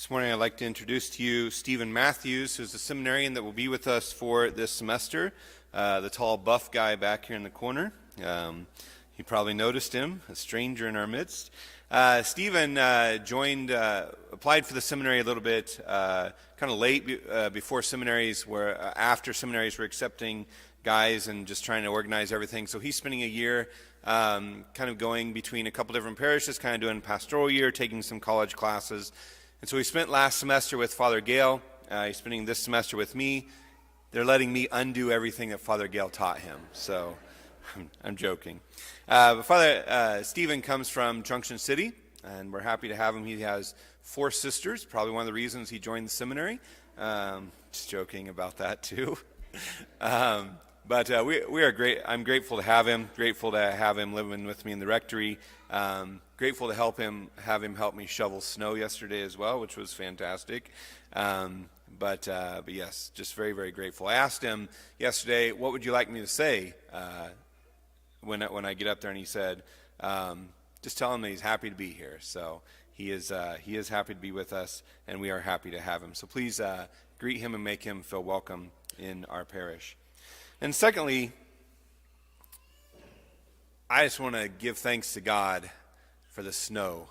This morning I'd like to introduce to you Stephen Matthews, who's a seminarian that will be with us for this semester, the tall buff guy back here in the corner. You probably noticed him, a stranger in our midst. Stephen applied for the seminary a little bit kind of late before seminaries were, after seminaries were accepting guys and just trying to organize everything. So he's spending a year kind of going between a couple different parishes, kind of doing pastoral year, taking some college classes. And so he spent last semester with Father Gale. He's spending this semester with me. They're letting me undo everything that Father Gale taught him. So I'm joking. But Father Stephen comes from Junction City, and we're happy to have him. He has 4 sisters, probably one of the reasons he joined the seminary. Just joking about that too. But we are great. I'm grateful to have him. Grateful to have him living with me in the rectory. Grateful to have him help me shovel snow yesterday as well, which was fantastic. But yes, just very, very grateful. I asked him yesterday, what would you like me to say when I get up there? And he said, just tell him that he's happy to be here. So he is happy to be with us, and we are happy to have him. So please greet him and make him feel welcome in our parish. And secondly, I just want to give thanks to God for the snow.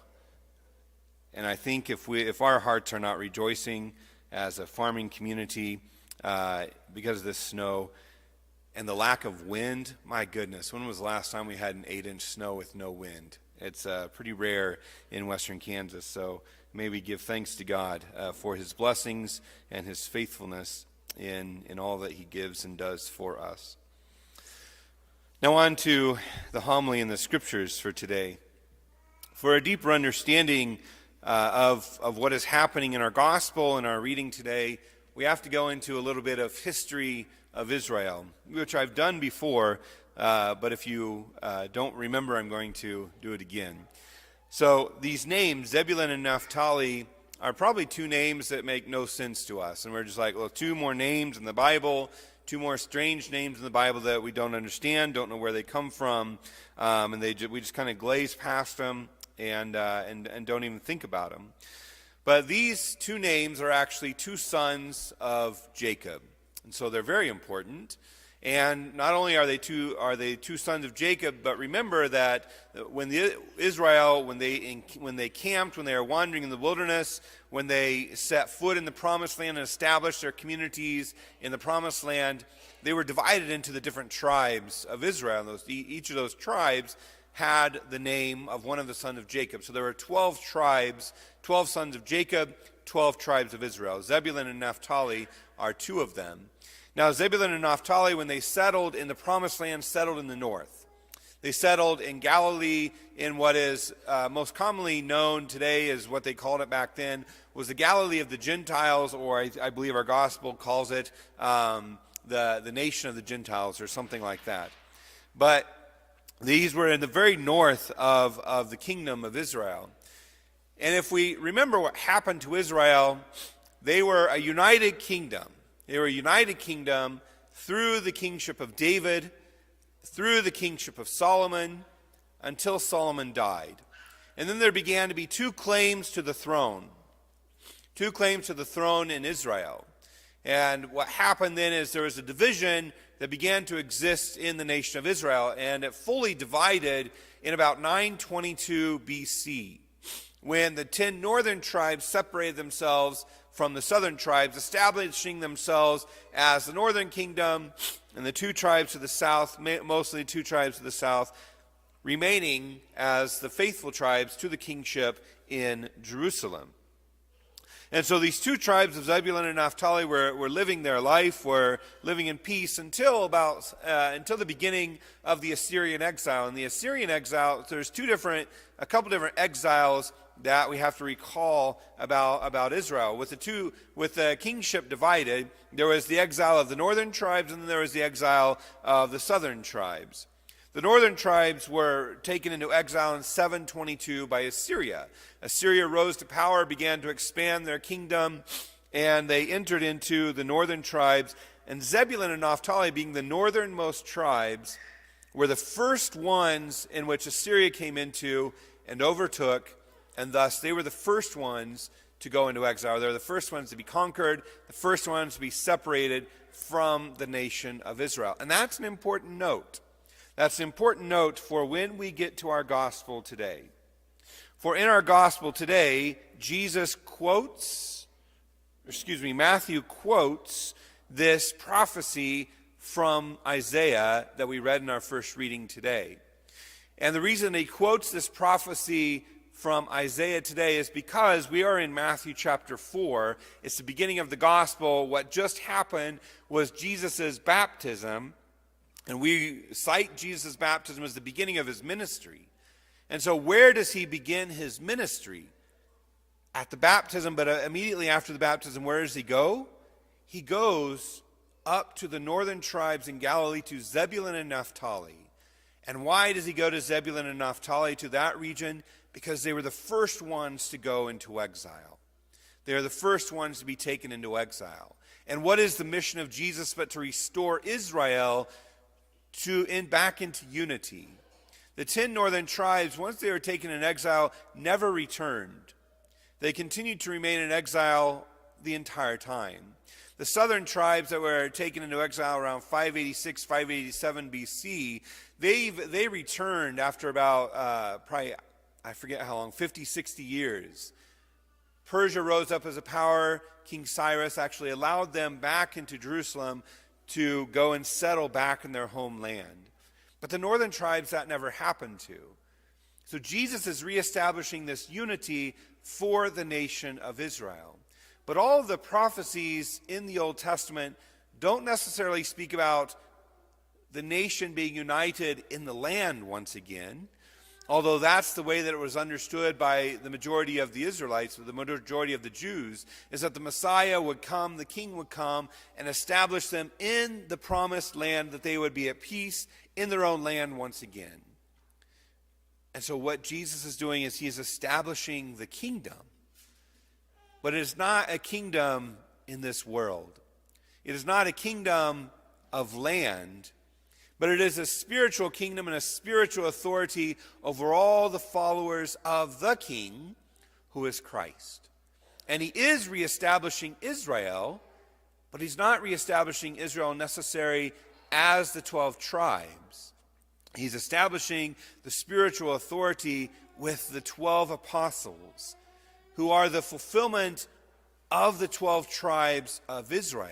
And I think if our hearts are not rejoicing as a farming community because of this snow and the lack of wind, my goodness, when was the last time we had an 8-inch snow with no wind? It's pretty rare in western Kansas. So may we give thanks to God for his blessings and his faithfulness in all that he gives and does for us. Now on to the homily and the scriptures for today. For a deeper understanding of what is happening in our gospel and our reading today, we have to go into a little bit of history of Israel, which I've done before, but if you don't remember, I'm going to do it again. So these names, Zebulun and Naphtali, are probably 2 names that make no sense to us. And we're just like, well, 2 more names in the Bible, 2 more strange names in the Bible that we don't understand, don't know where they come from, and we just kind of glaze past them and don't even think about them. But these 2 names are actually 2 sons of Jacob, and so they're very important. And not only are they two sons of Jacob, but remember that when Israel, when they camped, when they were wandering in the wilderness, when they set foot in the Promised Land and established their communities in the Promised Land, they were divided into the different tribes of Israel. And each of those tribes had the name of one of the sons of Jacob. So there were 12 tribes, 12 sons of Jacob, 12 tribes of Israel. Zebulun and Naphtali are 2 of them. Now, Zebulun and Naphtali, when they settled in the Promised Land, settled in the north. They settled in Galilee in what is most commonly known today as what they called it back then, was the Galilee of the Gentiles, or I believe our gospel calls it the nation of the Gentiles, or something like that. But these were in the very north of the kingdom of Israel. And if we remember what happened to Israel, they were a united kingdom. They were a united kingdom through the kingship of David, through the kingship of Solomon, until Solomon died. And then there began to be 2 claims to the throne. 2 claims to the throne in Israel. And what happened then is there was a division that began to exist in the nation of Israel, and it fully divided in about 922 BC, when the 10 northern tribes separated themselves from the southern tribes, establishing themselves as the northern kingdom, and the 2 tribes to the south, mostly 2 tribes to the south, remaining as the faithful tribes to the kingship in Jerusalem. And so these 2 tribes of Zebulun and Naphtali were living their life, were living in peace until the beginning of the Assyrian exile. And the Assyrian exile, there's a couple different exiles that we have to recall about Israel. With the kingship divided, there was the exile of the northern tribes, and then there was the exile of the southern tribes. The northern tribes were taken into exile in 722 by Assyria. Assyria rose to power, began to expand their kingdom, and they entered into the northern tribes. And Zebulun and Naphtali, being the northernmost tribes, were the first ones in which Assyria came into and overtook, and thus they were the first ones to go into exile. They're the first ones to be conquered, the first ones to be separated from the nation of Israel. And that's an important note. That's an important note for when we get to our gospel today. For in our gospel today, Matthew quotes this prophecy from Isaiah that we read in our first reading today. And the reason he quotes this prophecy from Isaiah today is because we are in Matthew chapter 4. It's the beginning of the gospel. What just happened was Jesus' baptism, and we cite Jesus' baptism as the beginning of his ministry. And so where does he begin his ministry? At the baptism, but immediately after the baptism, where does he go? He goes up to the northern tribes in Galilee, to Zebulun and Naphtali. And why does he go to Zebulun and Naphtali, to that region? Because they were the first ones to go into exile. They are the first ones to be taken into exile. And what is the mission of Jesus but to restore Israel back into unity? The 10 northern tribes, once they were taken in exile, never returned. They continued to remain in exile the entire time. The southern tribes that were taken into exile around 586, 587 BC, they returned after about probably, I forget how long, 50, 60 years. Persia rose up as a power. King Cyrus actually allowed them back into Jerusalem to go and settle back in their homeland. But the northern tribes, that never happened to. So Jesus is reestablishing this unity for the nation of Israel. But all of the prophecies in the Old Testament don't necessarily speak about the nation being united in the land once again, although that's the way that it was understood by the majority of the Israelites, or the majority of the Jews, is that the Messiah would come, the King would come, and establish them in the promised land, that they would be at peace in their own land once again. And so what Jesus is doing is he is establishing the kingdom. But it is not a kingdom in this world. It is not a kingdom of land, but it is a spiritual kingdom and a spiritual authority over all the followers of the King, who is Christ. And he is reestablishing Israel, but he's not reestablishing Israel necessarily as the 12 tribes. He's establishing the spiritual authority with the 12 apostles, who are the fulfillment of the 12 tribes of Israel.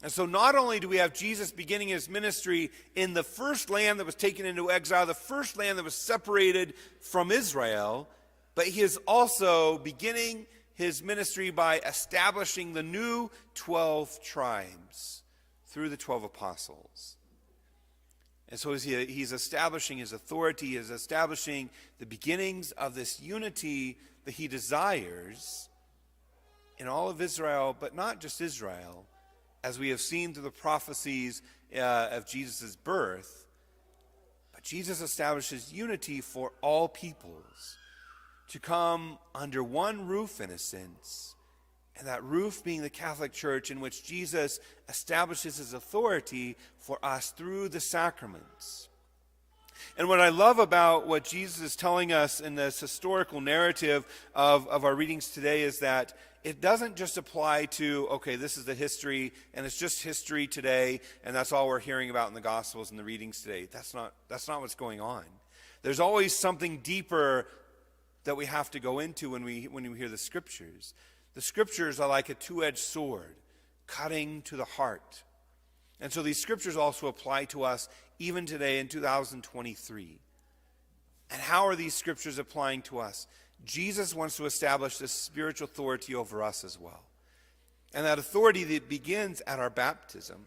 And so not only do we have Jesus beginning his ministry in the first land that was taken into exile, the first land that was separated from Israel, but he is also beginning his ministry by establishing the new 12 tribes through the 12 apostles. And so he's establishing his authority, he is establishing the beginnings of this unity that he desires in all of Israel, but not just Israel, as we have seen through the prophecies of Jesus' birth. But Jesus establishes unity for all peoples to come under one roof, in a sense, and that roof being the Catholic Church, in which Jesus establishes his authority for us through the sacraments. And what I love about what Jesus is telling us in this historical narrative of our readings today is that it doesn't just apply to, okay, this is the history, and it's just history today, and that's all we're hearing about in the Gospels and the readings today. That's not what's going on. There's always something deeper that we have to go into when we hear the Scriptures. The Scriptures are like a two-edged sword, cutting to the heart. And so these Scriptures also apply to us even today in 2023. And how are these Scriptures applying to us? Jesus wants to establish this spiritual authority over us as well. And that authority that begins at our baptism.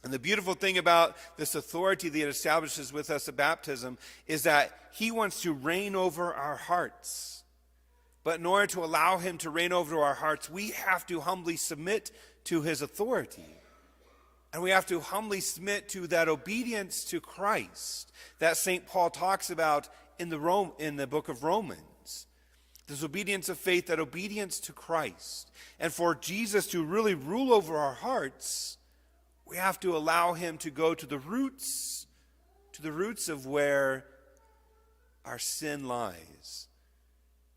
And the beautiful thing about this authority that establishes with us at baptism is that he wants to reign over our hearts. But in order to allow him to reign over our hearts, we have to humbly submit to his authority. And we have to humbly submit to that obedience to Christ that St. Paul talks about in the book of Romans. This obedience of faith, that obedience to Christ. And for Jesus to really rule over our hearts, we have to allow him to go to the roots of where our sin lies.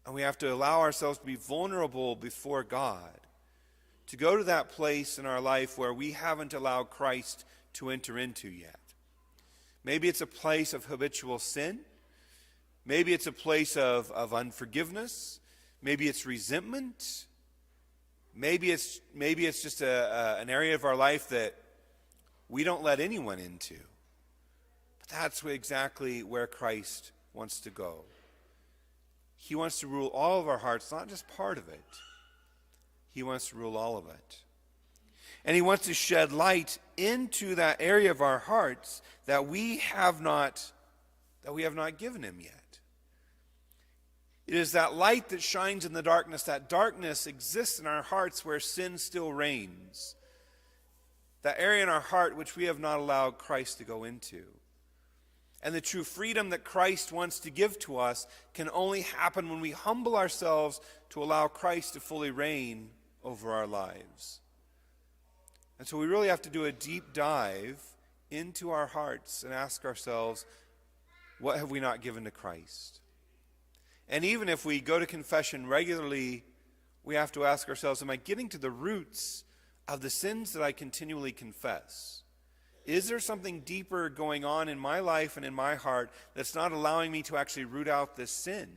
And we have to allow ourselves to be vulnerable before God, to go to that place in our life where we haven't allowed Christ to enter into yet. Maybe it's a place of habitual sin. Maybe it's a place of unforgiveness. Maybe it's resentment. Maybe it's just an area of our life that we don't let anyone into. But that's exactly where Christ wants to go. He wants to rule all of our hearts, not just part of it. He wants to rule all of it. And he wants to shed light into that area of our hearts that we have not given him yet. It is that light that shines in the darkness. That darkness exists in our hearts where sin still reigns. That area in our heart which we have not allowed Christ to go into. And the true freedom that Christ wants to give to us can only happen when we humble ourselves to allow Christ to fully reign over our lives. And so we really have to do a deep dive into our hearts and ask ourselves, what have we not given to Christ? And even if we go to confession regularly, we have to ask ourselves, am I getting to the roots of the sins that I continually confess? Is there something deeper going on in my life and in my heart that's not allowing me to actually root out this sin?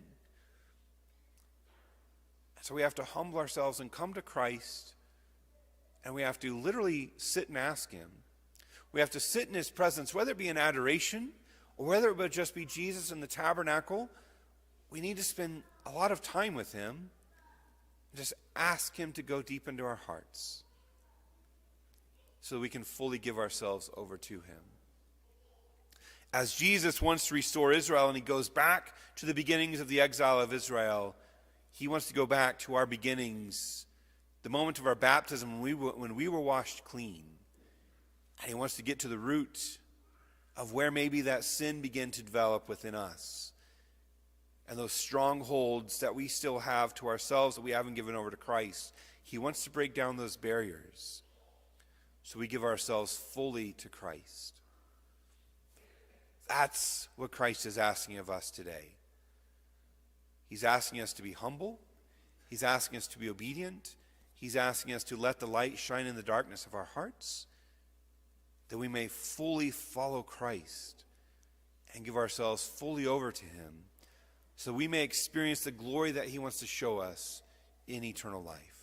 So we have to humble ourselves and come to Christ, and we have to literally sit and ask him. We have to sit in his presence, whether it be in adoration or whether it would just be Jesus in the tabernacle. We need to spend a lot of time with him and just ask him to go deep into our hearts so that we can fully give ourselves over to him. As Jesus wants to restore Israel and he goes back to the beginnings of the exile of Israel, he wants to go back to our beginnings, the moment of our baptism when we were washed clean. And he wants to get to the root of where maybe that sin began to develop within us. And those strongholds that we still have to ourselves that we haven't given over to Christ. He wants to break down those barriers so we give ourselves fully to Christ. That's what Christ is asking of us today. He's asking us to be humble. He's asking us to be obedient. He's asking us to let the light shine in the darkness of our hearts, that we may fully follow Christ and give ourselves fully over to him, so we may experience the glory that he wants to show us in eternal life.